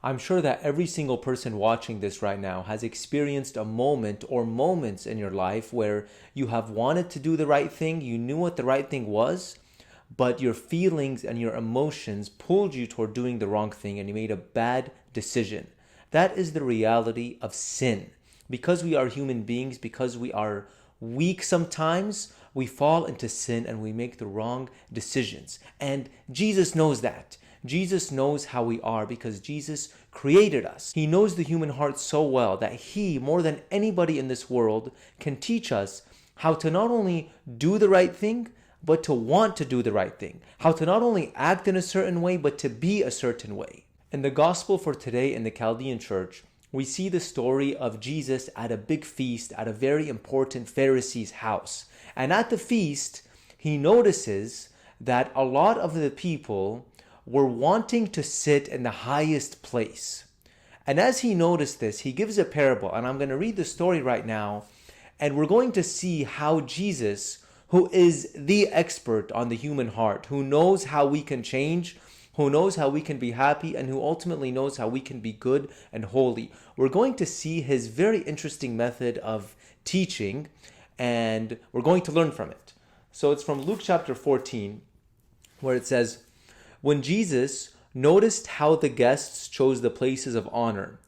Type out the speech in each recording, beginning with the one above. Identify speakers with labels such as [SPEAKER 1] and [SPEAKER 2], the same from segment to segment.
[SPEAKER 1] I'm sure that every single person watching this right now has experienced a moment or moments in your life where you have wanted to do the right thing, you knew what the right thing was, but your feelings and your emotions pulled you toward doing the wrong thing and you made a bad decision. That is the reality of sin. Because we are human beings, because we are weak sometimes, we fall into sin and we make the wrong decisions. And Jesus knows that. Jesus knows how we are because Jesus created us. He knows the human heart so well that He, more than anybody in this world, can teach us how to not only do the right thing, but to want to do the right thing. How to not only act in a certain way, but to be a certain way. In the gospel for today in the Chaldean church, we see the story of Jesus at a big feast at a very important Pharisee's house. And at the feast, He notices that a lot of the people were wanting to sit in the highest place. And as He noticed this, He gives a parable. And I'm going to read the story right now. And we're going to see how Jesus, who is the expert on the human heart, who knows how we can change, who knows how we can be happy, and who ultimately knows how we can be good and holy. We're going to see His very interesting method of teaching, and we're going to learn from it. So it's from Luke chapter 14, where it says, "When Jesus noticed how the guests chose the places of honor,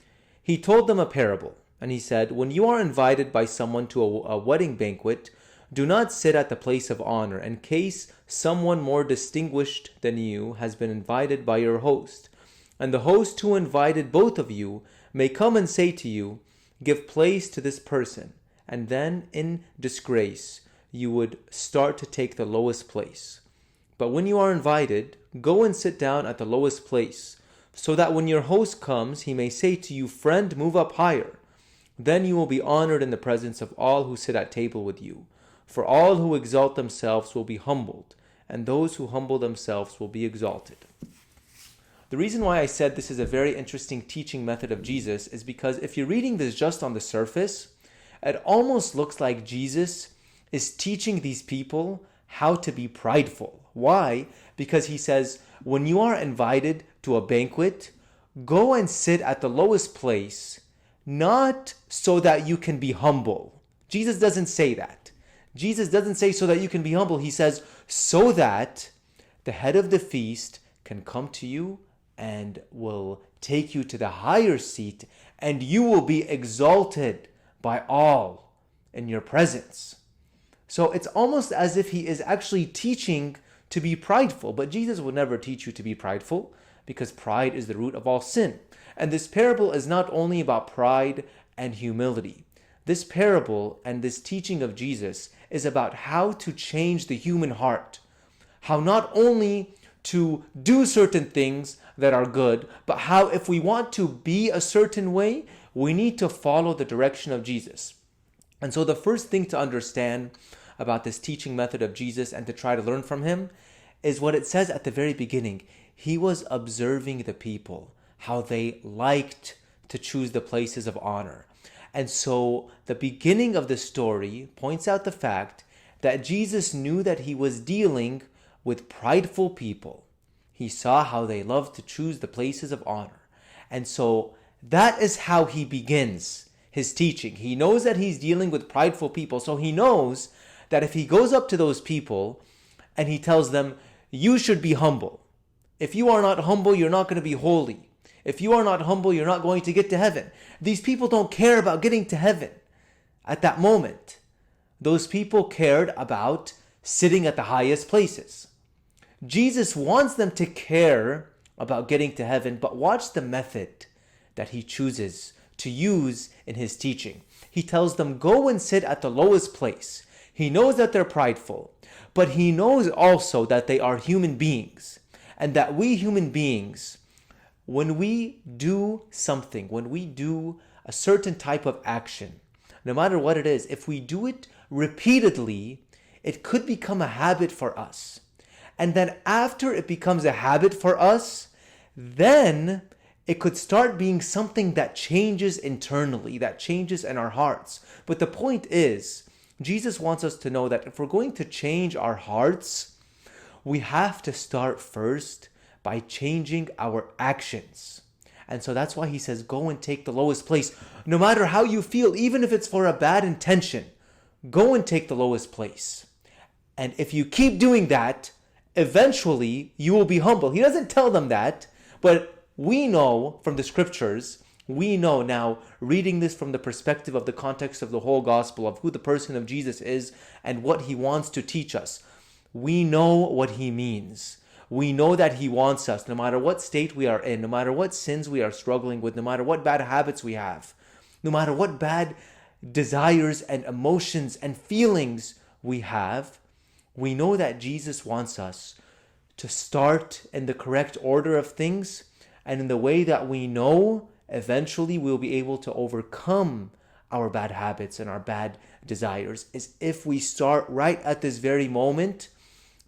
[SPEAKER 1] He told them a parable. And He said, when you are invited by someone to a wedding banquet, do not sit at the place of honor, in case someone more distinguished than you has been invited by your host. And the host who invited both of you may come and say to you, give place to this person. And then, in disgrace, you would start to take the lowest place. But when you are invited, go and sit down at the lowest place, so that when your host comes, he may say to you, friend, move up higher. Then you will be honored in the presence of all who sit at table with you. For all who exalt themselves will be humbled, and those who humble themselves will be exalted." The reason why I said this is a very interesting teaching method of Jesus is because if you're reading this just on the surface, it almost looks like Jesus is teaching these people how to be prideful. Why? Because He says, when you are invited to a banquet, go and sit at the lowest place, not so that you can be humble. Jesus doesn't say that. Jesus doesn't say so that you can be humble. He says so that the head of the feast can come to you and will take you to the higher seat, and you will be exalted by all in your presence. So it's almost as if He is actually teaching to be prideful, but Jesus would never teach you to be prideful, because pride is the root of all sin. And this parable is not only about pride and humility. This parable and this teaching of Jesus is about how to change the human heart. How not only to do certain things that are good, but how if we want to be a certain way, we need to follow the direction of Jesus. And so the first thing to understand about this teaching method of Jesus and to try to learn from Him is what it says at the very beginning. He was observing the people, how they liked to choose the places of honor. And so the beginning of the story points out the fact that Jesus knew that He was dealing with prideful people. He saw how they loved to choose the places of honor. And so that is how He begins His teaching. He knows that He's dealing with prideful people. So He knows that if He goes up to those people and He tells them, you should be humble. If you are not humble, you're not going to be holy. If you are not humble, you're not going to get to heaven. These people don't care about getting to heaven at that moment. Those people cared about sitting at the highest places. Jesus wants them to care about getting to heaven, but watch the method that He chooses to use in His teaching. He tells them, go and sit at the lowest place. He knows that they're prideful, but He knows also that they are human beings, and that we human beings, when we do something, when we do a certain type of action, no matter what it is, if we do it repeatedly, it could become a habit for us. And then after it becomes a habit for us, then it could start being something that changes internally, that changes in our hearts. But the point is, Jesus wants us to know that if we're going to change our hearts, we have to start first by changing our actions. And so that's why he says, go and take the lowest place. No matter how you feel, even if it's for a bad intention, go and take the lowest place. And if you keep doing that, eventually you will be humble. He doesn't tell them that, but we know from the scriptures, we know now, reading this from the perspective of the context of the whole gospel, of who the person of Jesus is and what he wants to teach us, we know what he means. We know that he wants us, no matter what state we are in, no matter what sins we are struggling with, no matter what bad habits we have, no matter what bad desires and emotions and feelings we have, we know that Jesus wants us to start in the correct order of things, and in the way that we know eventually we'll be able to overcome our bad habits and our bad desires, is if we start right at this very moment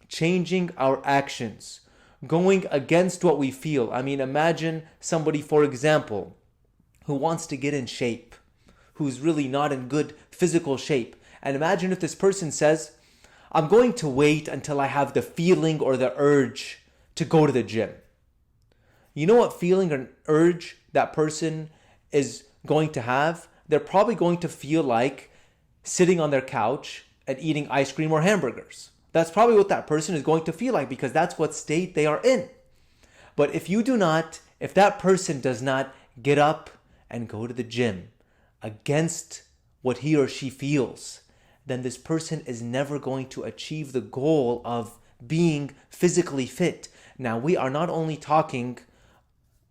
[SPEAKER 1] changing our actions, going against what we feel. I mean, imagine somebody, for example, who wants to get in shape, who's really not in good physical shape. And imagine if this person says, I'm going to wait until I have the feeling or the urge to go to the gym. You know what feeling or urge that person is going to have? They're probably going to feel like sitting on their couch and eating ice cream or hamburgers. That's probably what that person is going to feel like, because that's what state they are in. But if that person does not get up and go to the gym against what he or she feels, then this person is never going to achieve the goal of being physically fit. Now, we are not only talking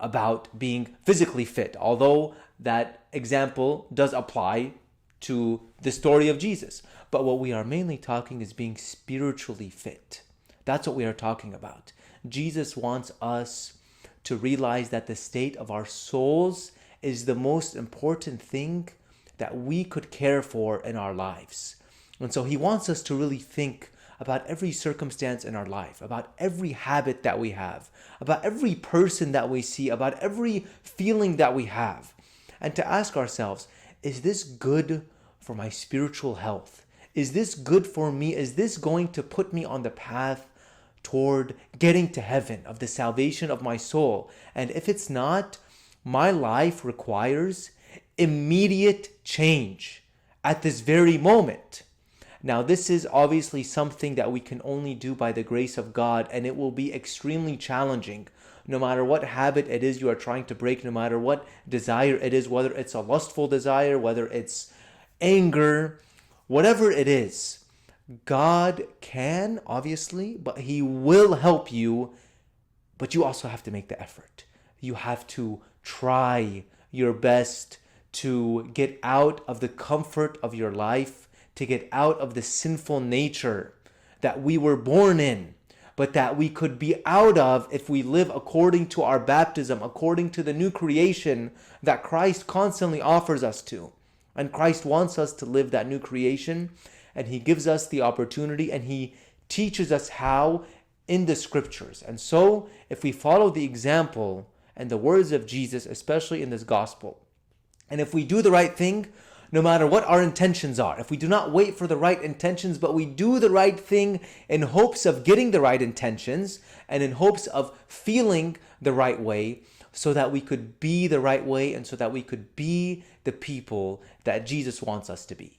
[SPEAKER 1] about being physically fit, although that example does apply to the story of Jesus. But what we are mainly talking is being spiritually fit. That's what we are talking about. Jesus wants us to realize that the state of our souls is the most important thing that we could care for in our lives. And so he wants us to really think about every circumstance in our life, about every habit that we have, about every person that we see, about every feeling that we have, and to ask ourselves, is this good for my spiritual health? Is this good for me? Is this going to put me on the path toward getting to heaven, of the salvation of my soul? And if it's not, my life requires immediate change at this very moment. Now, this is obviously something that we can only do by the grace of God, and it will be extremely challenging. No matter what habit it is you are trying to break, no matter what desire it is, whether it's a lustful desire, whether it's anger, whatever it is, God can, obviously, but he will help you, but you also have to make the effort. You have to try your best to get out of the comfort of your life, to get out of the sinful nature that we were born in, but that we could be out of if we live according to our baptism, according to the new creation that Christ constantly offers us to. And Christ wants us to live that new creation, and he gives us the opportunity, and he teaches us how in the scriptures. And so if we follow the example and the words of Jesus, especially in this gospel, and if we do the right thing, no matter what our intentions are, if we do not wait for the right intentions, but we do the right thing in hopes of getting the right intentions and in hopes of feeling the right way, so that we could be the right way and so that we could be the people that Jesus wants us to be.